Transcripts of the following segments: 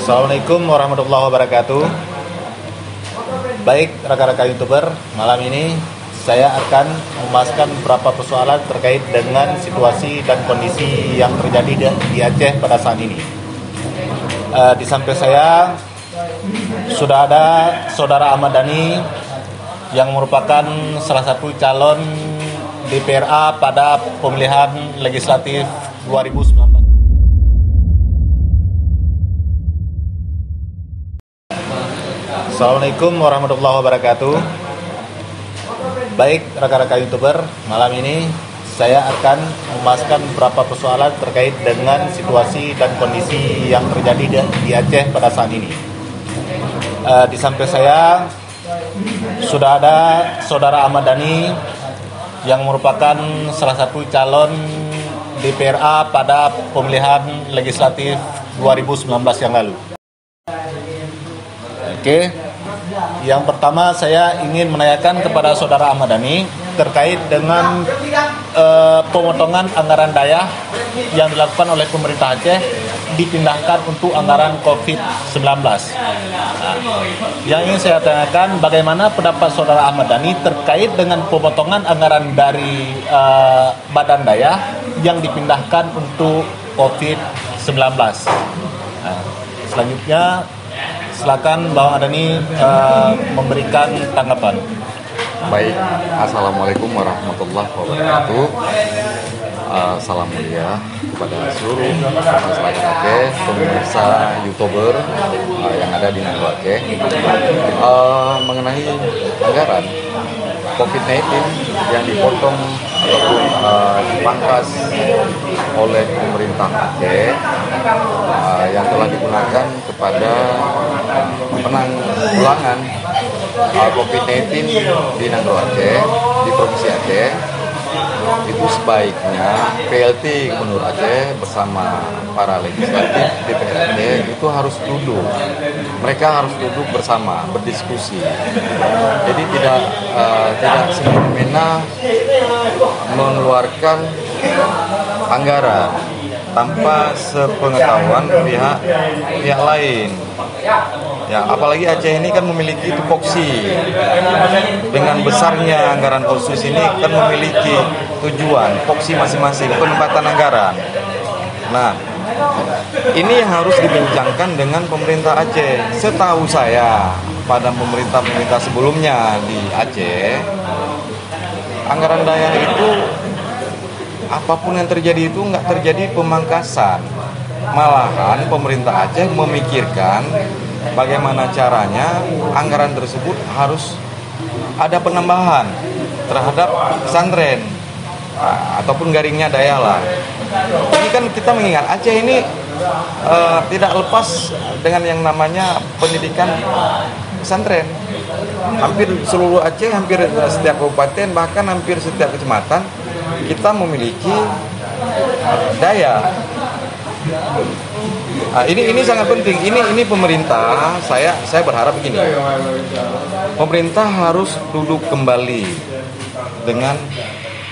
Assalamualaikum warahmatullahi wabarakatuh. Baik rekan-rekan YouTuber, malam ini saya akan membahaskan beberapa persoalan terkait dengan situasi dan kondisi yang terjadi di Aceh pada saat ini. Di samping saya sudah ada Saudara Ahmad Dhani yang merupakan salah satu calon DPRA pada pemilihan legislatif 2019. Assalamualaikum warahmatullahi wabarakatuh. Baik rekan-rekan YouTuber, malam ini saya akan membahaskan beberapa persoalan terkait dengan situasi dan kondisi yang terjadi di Aceh pada saat ini. Di samping saya sudah ada Saudara Ahmad Dhani yang merupakan salah satu calon DPRA pada pemilihan legislatif 2019 yang lalu. Oke, yang pertama saya ingin menanyakan kepada Saudara Ahmad Dhani terkait dengan pemotongan anggaran daya yang dilakukan oleh pemerintah Aceh dipindahkan untuk anggaran COVID-19. Yang ingin saya tanyakan, bagaimana pendapat Saudara Ahmad Dhani terkait dengan pemotongan anggaran dari badan daya yang dipindahkan untuk COVID-19. Selanjutnya silakan Bang Dhani memberikan tanggapan. Baik, Assalamualaikum warahmatullahi wabarakatuh. Salam mulia kepada seluruh masyarakat Aceh, pemirsa YouTuber yang ada di Nangro Aceh. Mengenai anggaran COVID-19 yang dipotong ataupun dipangkas oleh pemerintah Aceh yang telah digunakan kepada penanggulangan COVID-19 di Nangro Aceh, di Provinsi Aceh, itu sebaiknya PLT Gubernur Aceh bersama para legislatif DPR Aceh itu harus duduk. Mereka harus duduk bersama, berdiskusi. Jadi tidak semena-mena mengeluarkan anggaran tanpa sepengetahuan pihak lain. Ya, apalagi Aceh ini kan memiliki tupoksi. Dengan besarnya anggaran khusus ini kan memiliki tujuan, tupoksi masing-masing, penempatan anggaran. Nah, ini yang harus dibincangkan dengan pemerintah Aceh. Setahu saya, pada pemerintah sebelumnya di Aceh, anggaran daya itu apapun yang terjadi itu nggak terjadi pemangkasan. Malahan pemerintah Aceh memikirkan bagaimana caranya anggaran tersebut harus ada penambahan terhadap pesantren ataupun garingnya daya lah. Ini kan kita mengingat Aceh ini tidak lepas dengan yang namanya pendidikan pesantren. Hampir seluruh Aceh, hampir setiap kabupaten, bahkan hampir setiap kecamatan kita memiliki daya. Ini sangat penting. Ini pemerintah. Saya berharap begini. Pemerintah harus duduk kembali dengan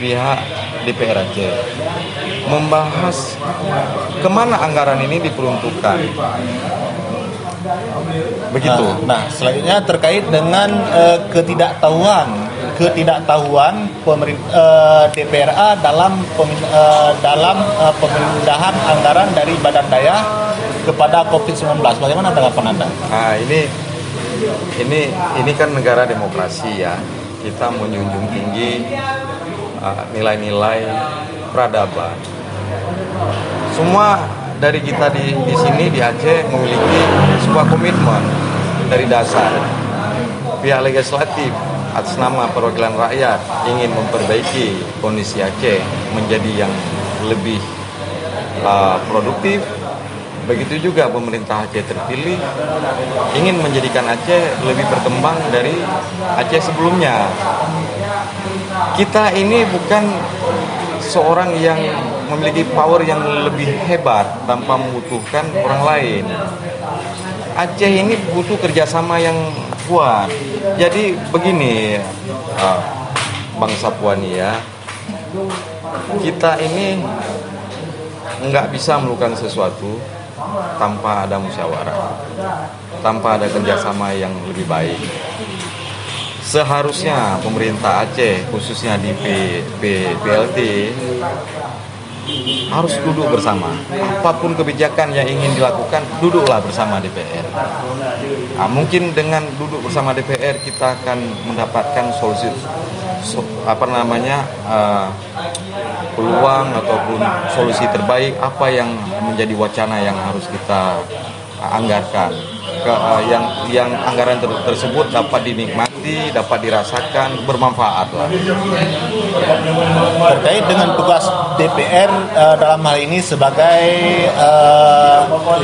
pihak DPR Aceh, membahas kemana anggaran ini diperuntukkan. Begitu. Nah, selanjutnya terkait dengan ketidaktahuan DPRA dalam pemindahan anggaran dari badan daya kepada COVID-19. Bagaimana tanggapan Anda? Nah, ini kan negara demokrasi ya. Kita menjunjung tinggi nilai-nilai peradaban. Semua dari kita di sini di Aceh memiliki sebuah komitmen dari dasar. Pihak legislatif atas nama perwakilan rakyat ingin memperbaiki kondisi Aceh menjadi yang lebih produktif. Begitu juga pemerintah Aceh terpilih ingin menjadikan Aceh lebih berkembang dari Aceh sebelumnya. Kita ini bukan seorang yang memiliki power yang lebih hebat tanpa membutuhkan orang lain. Aceh ini butuh kerjasama yang kuat. Jadi begini, bangsa Puani ya, kita ini nggak bisa melakukan sesuatu tanpa ada musyawarah, tanpa ada kerjasama yang lebih baik. Seharusnya pemerintah Aceh, khususnya di PLT, harus duduk bersama. Apapun kebijakan yang ingin dilakukan, duduklah bersama DPR. Mungkin dengan duduk bersama DPR kita akan mendapatkan solusi, peluang ataupun solusi terbaik apa yang menjadi wacana yang harus kita anggarkan. Yang anggaran tersebut dapat dinikmati, dapat dirasakan, bermanfaat lah. Terkait dengan tugas DPR dalam hal ini sebagai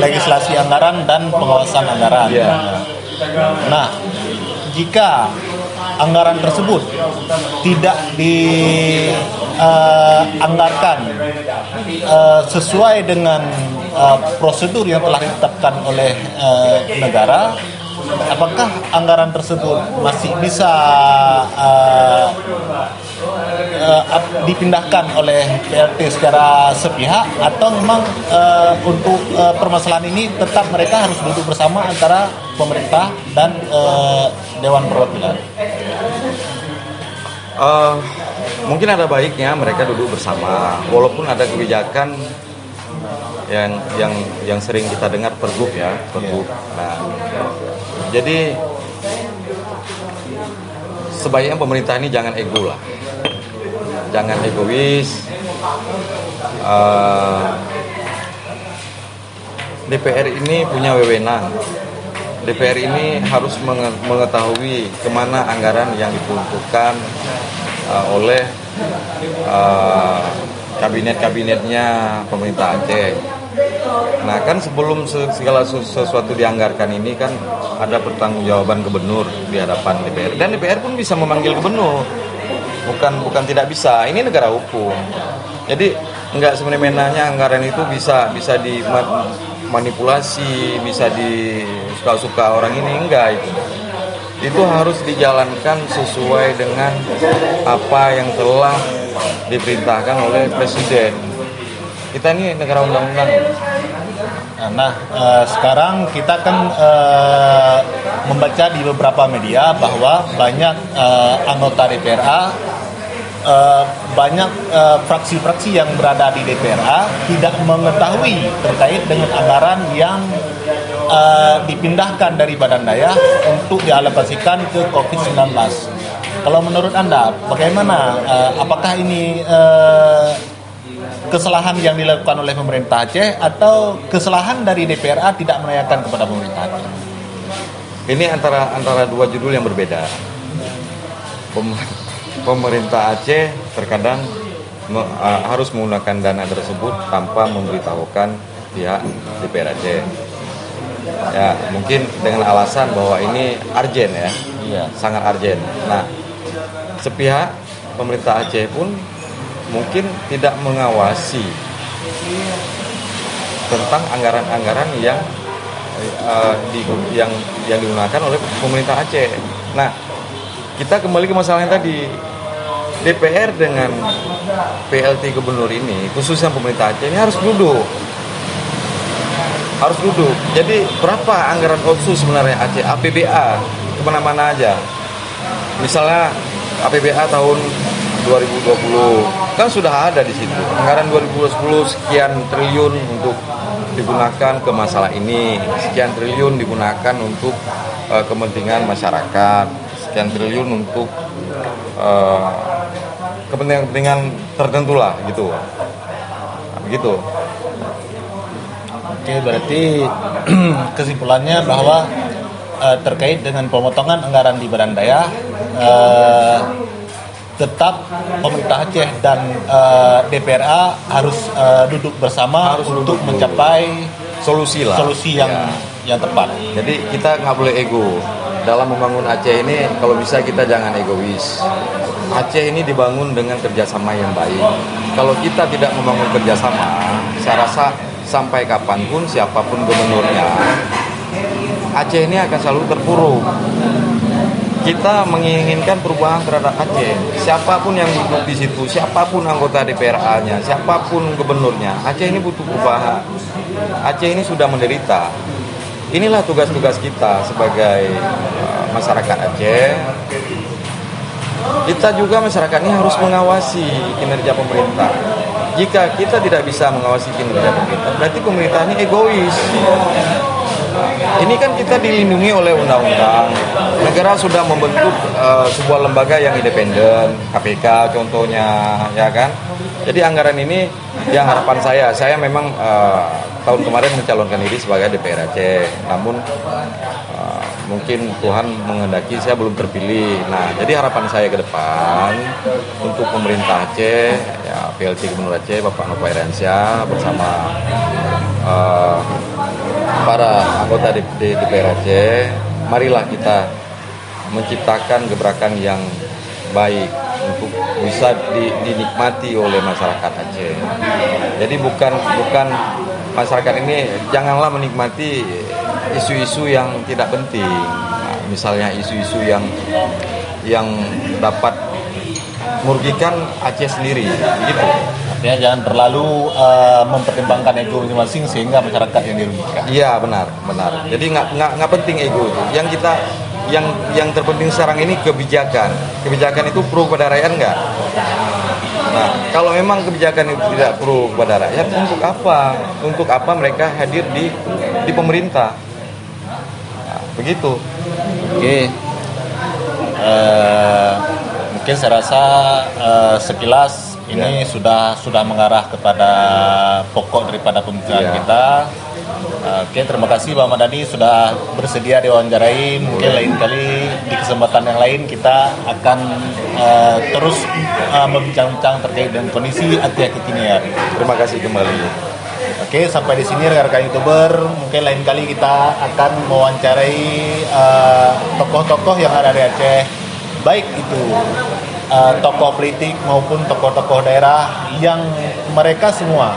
legislasi anggaran dan pengawasan anggaran. Yeah. Nah, jika anggaran tersebut tidak dianggarkan sesuai dengan prosedur yang telah ditetapkan oleh negara, apakah anggaran tersebut masih bisa dipindahkan oleh PLT secara sepihak, atau memang untuk permasalahan ini tetap mereka harus duduk bersama antara pemerintah dan Dewan Perwakilan? Mungkin ada baiknya mereka duduk bersama, walaupun ada kebijakan yang sering kita dengar pergub ya, pergub. Nah, jadi sebaiknya pemerintah ini jangan ego lah, jangan egois. DPR ini punya wewenang. DPR ini harus mengetahui kemana anggaran yang diperuntukkan oleh kabinet-kabinetnya pemerintah Aceh. Nah, kan sebelum segala sesuatu dianggarkan ini kan ada pertanggungjawaban gubernur di hadapan DPR, dan DPR pun bisa memanggil gubernur. Bukan tidak bisa. Ini negara hukum. Jadi enggak semena-menanya anggaran itu bisa dimanipulasi, bisa disuka-suka orang ini, enggak itu. Itu harus dijalankan sesuai dengan apa yang telah diperintahkan oleh Presiden. Kita ini negara undang-undang. Nah, sekarang kita kan membaca di beberapa media bahwa banyak anggota DPRA, banyak fraksi-fraksi yang berada di DPRA tidak mengetahui terkait dengan anggaran yang dipindahkan dari Badan Daya untuk dialokasikan ke COVID-19. Kalau menurut Anda, bagaimana? Apakah ini kesalahan yang dilakukan oleh pemerintah Aceh atau kesalahan dari DPRA tidak menanyakan kepada pemerintah Aceh? Ini antara dua judul yang berbeda. Pemerintah Aceh terkadang harus menggunakan dana tersebut tanpa memberitahukan pihak DPR Aceh. Ya, mungkin dengan alasan bahwa ini urgent ya. Iya, sangat urgent. Nah, sepihak pemerintah Aceh pun mungkin tidak mengawasi tentang anggaran-anggaran yang digunakan oleh pemerintah Aceh. Nah, kita kembali ke masalah yang tadi. DPR dengan PLT gubernur ini, khususnya pemerintah Aceh ini harus duduk. Jadi berapa anggaran otsus sebenarnya Aceh? APBA kemana-mana aja. Misalnya APBA tahun 2020 kan sudah ada di situ. Anggaran 2010 sekian triliun untuk digunakan ke masalah ini, sekian triliun digunakan untuk kepentingan masyarakat, sekian triliun untuk kepentingan tertentu lah gitu. Nah, begitu. Oke, berarti kesimpulannya bahwa terkait dengan pemotongan anggaran di Badan Daya, tetap pemerintah Aceh dan DPRA harus duduk bersama untuk mencapai solusi yang tepat. Jadi kita nggak boleh ego dalam membangun Aceh ini. Kalau bisa kita jangan egois. Aceh ini dibangun dengan kerjasama yang baik. Kalau kita tidak membangun kerjasama, saya rasa sampai kapanpun siapapun gubernurnya, Aceh ini akan selalu terpuruk. Kita menginginkan perubahan terhadap Aceh. Siapapun yang duduk di situ, siapapun anggota DPRA-nya, siapapun gubernurnya, Aceh ini butuh perubahan. Aceh ini sudah menderita. Inilah tugas-tugas kita sebagai masyarakat Aceh. Kita juga masyarakat ini harus mengawasi kinerja pemerintah. Jika kita tidak bisa mengawasi kinerja pemerintah, berarti pemerintah ini egois. Ini kan kita dilindungi oleh undang-undang. Negara sudah membentuk sebuah lembaga yang independen, KPK contohnya, ya kan. Jadi anggaran ini yang harapan saya memang tahun kemarin mencalonkan diri sebagai DPR Aceh. Namun mungkin Tuhan menghendaki saya belum terpilih. Nah, jadi harapan saya ke depan untuk pemerintah Aceh, ya PLT Gubernur Aceh Bapak Nova Iriansyah bersama para anggota DPR Aceh, marilah kita menciptakan gebrakan yang baik untuk bisa dinikmati oleh masyarakat Aceh. Jadi bukan masyarakat ini janganlah menikmati isu-isu yang tidak penting. Nah, misalnya isu-isu yang dapat merugikan Aceh sendiri, gitu. Artinya jangan terlalu mempertimbangkan ego masing-masing sehingga masyarakat yang dirugikan. Iya, benar. Jadi nggak penting ego itu. Yang terpenting sekarang ini kebijakan. Kebijakan itu pro kepada rakyat nggak? Nah, kalau memang kebijakan itu tidak pro kepada rakyat, untuk apa mereka hadir di pemerintah? Nah, begitu. Oke. Mungkin saya rasa sekilas ini sudah mengarah kepada pokok daripada pembicaraan kita. Oke, terima kasih Pak Madani sudah bersedia diwawancarai. Mungkin lain kali di kesempatan yang lain kita akan terus membincang-bincang terkait dengan kondisi Aceh kekinian. Terima kasih kembali. Oke, sampai di sini rekan-rekan YouTuber. Mungkin lain kali kita akan mewawancarai tokoh-tokoh yang ada di Aceh, baik itu tokoh politik maupun tokoh-tokoh daerah yang mereka semua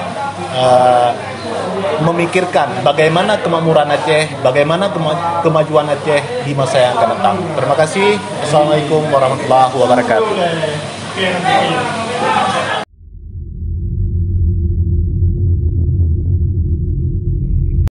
memikirkan bagaimana kemakmuran Aceh, bagaimana kemajuan Aceh di masa yang akan datang. Terima kasih. Assalamualaikum warahmatullahi wabarakatuh.